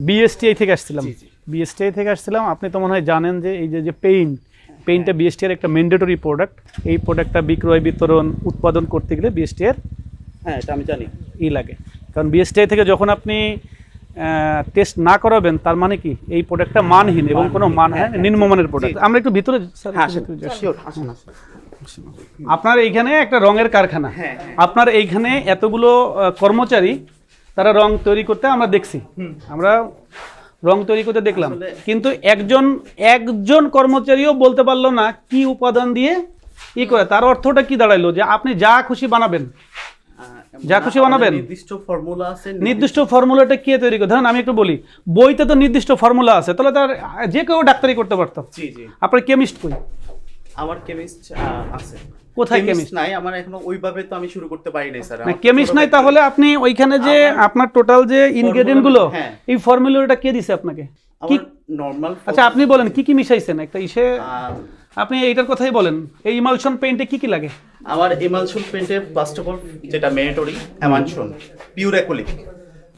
BSTI থেকে আসছিলাম। BSTI থেকে আসছিলাম। আপনি তো মনে হয় জানেন যে এই যে পেইন্টটা বিএসটিআর একটা ম্যান্ডেটরি প্রোডাক্ট। এই প্রোডাক্টটা বিক্রয় বিতরণ উৎপাদন করতে গেলে বিএসটিআর এটা আমি জানি লাগে। কারণ বিএসটিআই থেকে যখন আপনি টেস্ট না করাবেন তার মানে কি এই প্রোডাক্টটা মানহীন এবং কোনো নিম্নমানের প্রোডাক্ট। আমরা একটু ভিতরে আপনার এইখানে একটা রঙের কারখানা, আপনার এইখানে এতগুলো কর্মচারী তারা রং তৈরি করতে আমরা দেখছি, আমরা রং তৈরি করতে দেখলাম, কিন্তু একজন কর্মচারীও বলতে পারলো না কি উপাদান দিয়ে ই করে। তার অর্থটা কি দাঁড়াইলো যে আপনি যা খুশি বানাবেন, যা খুশি বানাবেন। নির্দিষ্ট ফর্মুলা আছে, নির্দিষ্ট ফর্মুলাটা কে তৈরি করে? ধরেন আমি একটু বলি, বইতে তো নির্দিষ্ট ফর্মুলা আছে, তাহলে তার যে কেউ ডাক্তারি করতে পারতো। আপনার কেমিস্ট কই? আমার কেমিস্ট আছে। কোথায় কেমিস্ট নাই? আমার এখনো ওইভাবে তো আমি শুরু করতে পারি নাই স্যার। কেমিস্ট নাই, তাহলে আপনি ওইখানে যে আপনার টোটাল যে ইনগ্রেডিয়েন্ট গুলো, এই ফর্মুলাটা কে দিছে আপনাকে? কি নরমাল? আচ্ছা আপনি বলেন কি কি মিশাইছেন একটা ইসে, আপনি এইটার কথাই বলেন। এই ইমালশন পেইন্টে কি কি লাগে? আমার ইমালশন পেইন্টে ফার্স্ট অফ অল যেটা ম্যান্ডেটরি ইমালশন পিওর অ্যাক্রিলিক,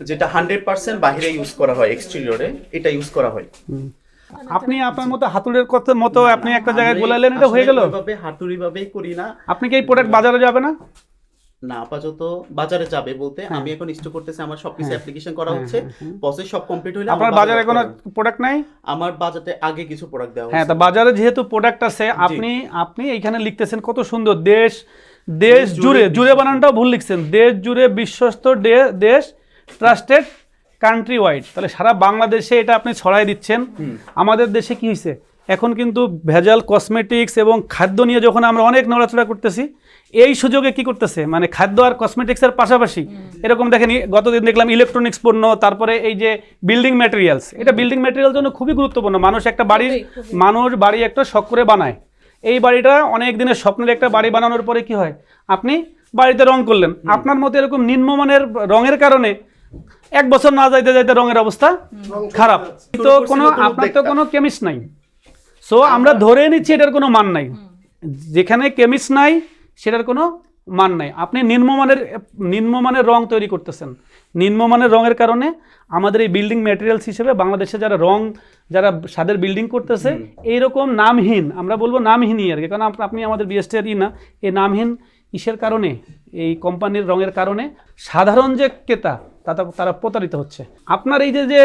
যেটা 100% বাইরে ইউজ করা হয়, এক্সটেরিয়রে এটা ইউজ করা হয়। আপনি আপনার মতো হাতুড়ের মতো আপনি একটা জায়গায় গোলালেন, এটা হয়ে গেল? ওইভাবে হাতুড়ি ভাবেই করি না। আপনি কি এই প্রোডাক্ট বাজারে যাবে না? না, আপাতত বাজারে যাবে বলতে আমি এখন স্টক করতেছি, আমার সবকিছু অ্যাপ্লিকেশন করা হচ্ছে, প্রসেস সব কমপ্লিট হইলে আপনার বাজারে কোনো প্রোডাক্ট নাই? আমার বাজারে আগে কিছু প্রোডাক্ট দেওয়া হ্যাঁ, তা বাজারে যেহেতু প্রোডাক্ট আছে, আপনি এইখানে লিখতেছেন কত সুন্দর, দেশ জুড়ে বানানটাও ভুল লিখছেন, দেশ জুড়ে বিশ্বস্ত দেশ, ট্রাস্টেড কান্ট্রি ওয়াইড। তাহলে সারা বাংলাদেশে এটা আপনি ছড়াই দিচ্ছেন। আমাদের দেশে কি হয়েছে, এখন কিন্তু ভেজাল কসমেটিক্স এবং খাদ্য নিয়ে যখন আমরা অনেক নড়াচড়া করতেছি, এই সুযোগে কি করতেছে, মানে খাদ্য আর কসমেটিক্সের পাশাপাশি এরকম দেখেন, গতদিন দেখলাম ইলেকট্রনিক্স পণ্য, তারপরে এই যে বিল্ডিং ম্যাটেরিয়ালস, এটা বিল্ডিং ম্যাটেরিয়াল জন্য খুবই গুরুত্বপূর্ণ। মানুষ বাড়ি একটা শখ করে বানায়। এই বাড়িটা অনেক দিনের স্বপ্নের একটা বাড়ি বানানোর পরে কি হয়, আপনি বাড়িতে রং করলেন, আপনার মতো এরকম নিম্নমানের রঙের কারণে 1 বছর না যাইতে যাইতে রঙের অবস্থা খারাপ। তো আপনার তো কোনো কেমিস্ট নাই, সো আমরা ধরে নিচ্ছি এটার কোনো মান নাই। যেখানে কেমিস্ট নাই সেটার কোনো মান নাই। আপনি নিম্নমানের রং তৈরি করতেছেন। নিম্নমানের রঙের কারণে আমাদের এই বিল্ডিং ম্যাটেরিয়ালস হিসেবে বাংলাদেশে যারা স্বাদের বিল্ডিং করতেছে, এইরকম নামহীন, আমরা বলবো নামহীনই আর কি, কারণ আপনি আমাদের বিএসটিআরই না, এই নামহীন ইসের কারণে, এই কোম্পানির রঙের কারণে সাধারণ যে ক্রেতা তারা প্রতারিত হচ্ছে। আপনার এই যে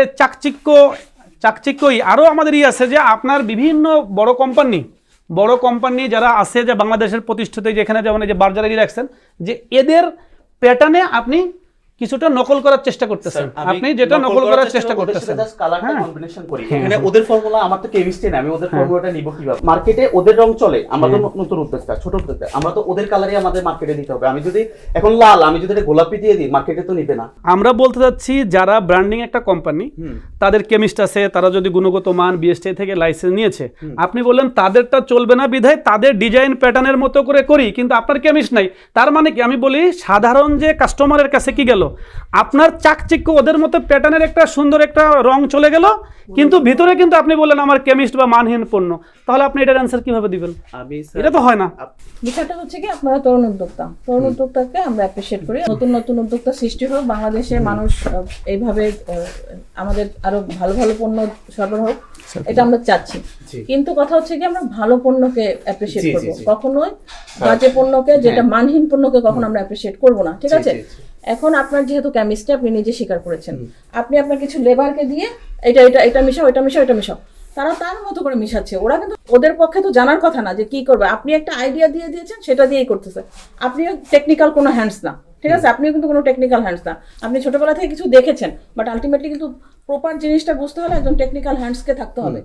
চাকচিক্যই আরও আমাদের আছে যে আপনার বিভিন্ন বড় কোম্পানি যারা আছে, যে বাংলাদেশের প্রতিষ্ঠিত, যেখানে যেমন এই যে বার্জারি রাখছেন, যে এদের প্যাটার্নে আপনি কিছুটা নকল করার চেষ্টা করতেছেন। আপনি যেটা নকল করার চেষ্টা করতেছেন, কালারটা কম্বিনেশন করি। এখানে ওদের ফর্মুলা, আমার তো কেমিস্ট্রি না, আমি ওদের ফর্মুলাটা নিব কিভাবে? মার্কেটে ওদের রং চলে, আমরা তো নতুন উদ্যোক্তা, ছোট উদ্যোক্তা, আমরা তো ওদের কালারই আমাদের মার্কেটে দিতে হবে। আমি যদি এখন লাল, আমি যদি গোলাপি দিয়ে দিই, মার্কেটে তো নিবে না। আমরা বলতে চাচ্ছি যারা ব্র্যান্ডিং একটা কোম্পানি, তাদের কেমিস্ট আছে, তারা যদি গুণগত মান বিএসটিআই থেকে লাইসেন্স নিয়েছে, আপনি বললেন তাদেরটা চলবে না বিধায় তাদের ডিজাইন প্যাটার্নের মতো করে করি, কিন্তু আপনার কেমিস্ট নাই। তার মানে কি, আমি বলি সাধারণ যে কাস্টমারের কাছে কি গেল, আপনার চাকচিক্য ওদের মতো প্যাটার্নের একটা সুন্দর একটা রং চলে গেল, কিন্তু ভিতরে কিন্তু আপনি বললেন আমার কেমিস্ট বা মানহীন পণ্য। তাহলে আপনি এটার অ্যান্সার কিভাবে দিবেন? এটা তো হয় না। বিষয়টা হচ্ছে কি, আপনারা তরুণ উদ্যোক্তাকে আমরা অ্যাপ্রিশিয়েট করি। নতুন উদ্যোক্তা সৃষ্টি হোক, বাংলাদেশের মানুষ এইভাবে আমাদের আরো ভালো ভালো পণ্য সরবরাহ হোক, এটা আমরা চাচ্ছি। কিন্তু কথা হচ্ছে কি, আমরা ভালো পণ্যকে অ্যাপ্রিশিয়েট করবো, কখনোই বাজে পণ্যকে, যেটা মানহীন পণ্যকে কখনো আমরা অ্যাপ্রিশিয়েট করবো না। ঠিক আছে? এখন আপনার যেহেতু কেমিস্ট্রি, আপনি নিজে স্বীকার করেছেন, আপনি আপনার কিছু লেবারকে দিয়ে এটা মিশাও, এটা মিশাও, তারা তার মতো করে মিশাচ্ছে। ওরা কিন্তু, ওদের পক্ষে তো জানার কথা না যে কি করবে। আপনি একটা আইডিয়া দিয়ে দিয়েছেন, সেটা দিয়েই করতেছে। আপনিও টেকনিক্যাল কোনো হ্যান্ডস না, ঠিক আছে? আপনিও কিন্তু কোনো টেকনিক্যাল হ্যান্ডস না। আপনি ছোটবেলা থেকে কিছু দেখেছেন, বাট আলটিমেটলি কিন্তু প্রপার জিনিসটা বুঝতে হলে একজন টেকনিক্যাল হ্যান্ডসকে থাকতে হবে,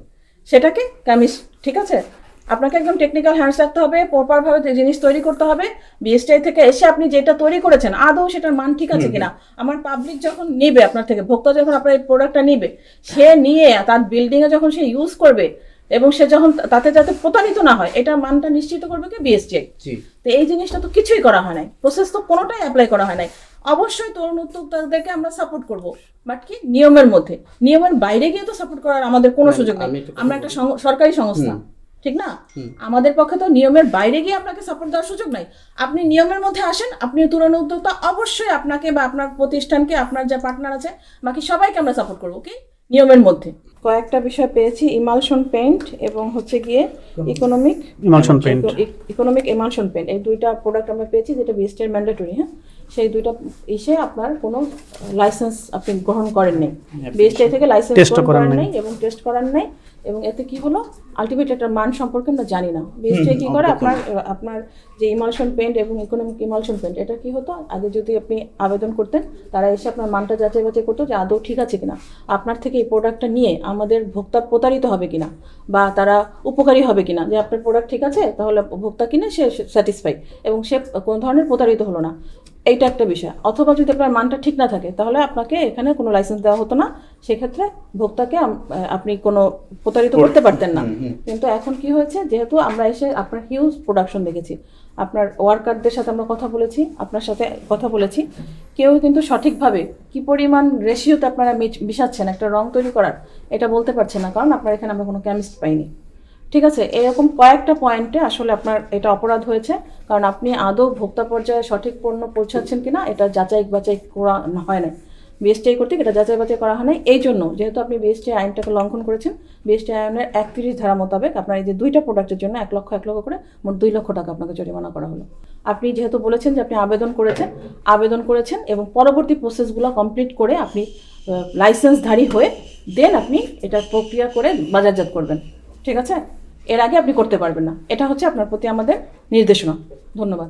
সেটাকে কেমিস্ট। ঠিক আছে? আপনাকে একদম টেকনিক্যাল হ্যান্ডস রাখতে হবে, প্রপারভাবে জিনিস তৈরি করতে হবে। বিএসটিআই থেকে এসে আপনি যেটা তৈরি করেছেন, আদৌ সেটার মান ঠিক আছে কিনা। আমার পাবলিক যখন নিবে আপনার থেকে, ভোক্তা যখন আপনার এই প্রোডাক্টটা নিবে, সে নিয়ে তার বিল্ডিংয়ে যখন সে ইউজ করবে, এবং সে যখন তাতে যাতে প্রতারিত না হয়, এটা মানটা নিশ্চিত করবে কি? বিএসটিআই। তো এই জিনিসটা তো কিছুই করা হয় নাই, প্রসেস তো কোনোটাই অ্যাপ্লাই করা হয় নাই। অবশ্যই তরুণ উদ্যোক্তাদেরকে আমরা সাপোর্ট করব, বাট কি নিয়মের মধ্যে। নিয়মের বাইরে গিয়ে তো সাপোর্ট করার আমাদের কোনো সুযোগ নেই। আমরা একটা সরকারি সংস্থা, ঠিক না? আমাদের পক্ষে তো নিয়মের বাইরে গিয়ে আপনাকে সাপোর্ট দেওয়ার সুযোগ নাই। আপনি নিয়মের মধ্যে আসেন, আপনি তরুণ উদ্যোক্তা, অবশ্যই আপনাকে বা আপনার প্রতিষ্ঠানকে, আপনার যে পার্টনার আছে, বাকি সবাইকে আমরা সাপোর্ট করবো। কি নিয়মের মধ্যে। কয়েকটা বিষয় পেয়েছি, ইমালশন পেইন্ট এবং হচ্ছে গিয়ে ইকোনমিক ইমালশন পেইন্ট। এমালশন পেইন্ট, এই দুইটা প্রোডাক্ট আমরা পেয়েছি যেটা বিএসটি এর ম্যান্ডেটরি। হ্যাঁ, সেই দুইটা ইসে আপনার কোনো লাইসেন্স আপনি গ্রহণ করেন নাই, বিএসটি থেকে লাইসেন্স গ্রহণ করেন নাই এবং টেস্ট করার নাই। এবং এতে কি হলো, আলটিমেট এটার মান সম্পর্কে আমরা জানি না। বিএসটি কি করে, আপনার যে ইমালশন পেইন্ট এবং ইকোনমিক ইমালশন পেইন্ট, এটা কি হতো, আগে যদি আপনি আবেদন করতেন তারা এসে আপনার মানটা যাচাই বাছাই করতো যে আদৌ ঠিক আছে কিনা, আপনার থেকে এই প্রোডাক্টটা নিয়ে আমাদের ভোক্তা প্রতারিত হবে কিনা বা তারা উপকারী হবে কিনা, যে আপনার প্রোডাক্ট ঠিক আছে তাহলে ভোক্তা কিনে সে স্যাটিসফাই এবং সে কোনো ধরনের প্রতারিত হলো না, এইটা একটা বিষয়। অথবা যদি আপনার মানটা ঠিক না থাকে তাহলে আপনাকে এখানে কোনো লাইসেন্স দেওয়া হতো না, সেক্ষেত্রে ভোক্তাকে আপনি কোনো প্রতারিত করতে পারতেন না। কিন্তু এখন কি হয়েছে, যেহেতু আমরা এসে আপনার হিউজ প্রোডাকশন দেখেছি, আপনার ওয়ার্কারদের সাথে আমরা কথা বলেছি, আপনার সাথে কথা বলেছি, কেউ কিন্তু সঠিকভাবে কি পরিমাণ রেশিওতে আপনারা মিশাচ্ছেন একটা রং তৈরি করার এটা বলতে পারছেন না, কারণ আপনার এখানে আমরা কোনো কেমিস্ট পাইনি। ঠিক আছে, এরকম কয়েকটা পয়েন্টে আসলে আপনার এটা অপরাধ হয়েছে, কারণ আপনি আদৌ ভোক্তা পর্যায়ে সঠিক পণ্য পৌঁছাচ্ছেন কিনা এটা যাচাই বাছাই করা হয় না, বিএসটিআই কর্তৃক এটা যাচাই বাছাই করা হয় না। এই জন্য যেহেতু আপনি বিএসটিআই আইনটাকে লঙ্ঘন করেছেন, বিএসটিআই আইনের 31 ধারা মোতাবেক আপনার এই যে দুইটা প্রোডাক্টের জন্য 1 লক্ষ করে মোট 2 লক্ষ টাকা আপনাকে জরিমানা করা হলো। আপনি যেহেতু বলেছেন যে আপনি আবেদন করেছেন এবং পরবর্তী প্রসেসগুলো কমপ্লিট করে আপনি লাইসেন্সধারী হয়ে দেন আপনি এটা প্রক্রিয়া করে বাজারজাত করবেন, ঠিক আছে? এর আগে আপনি করতে পারবেন না, এটা হচ্ছে আপনার প্রতি আমাদের নির্দেশনা। ধন্যবাদ।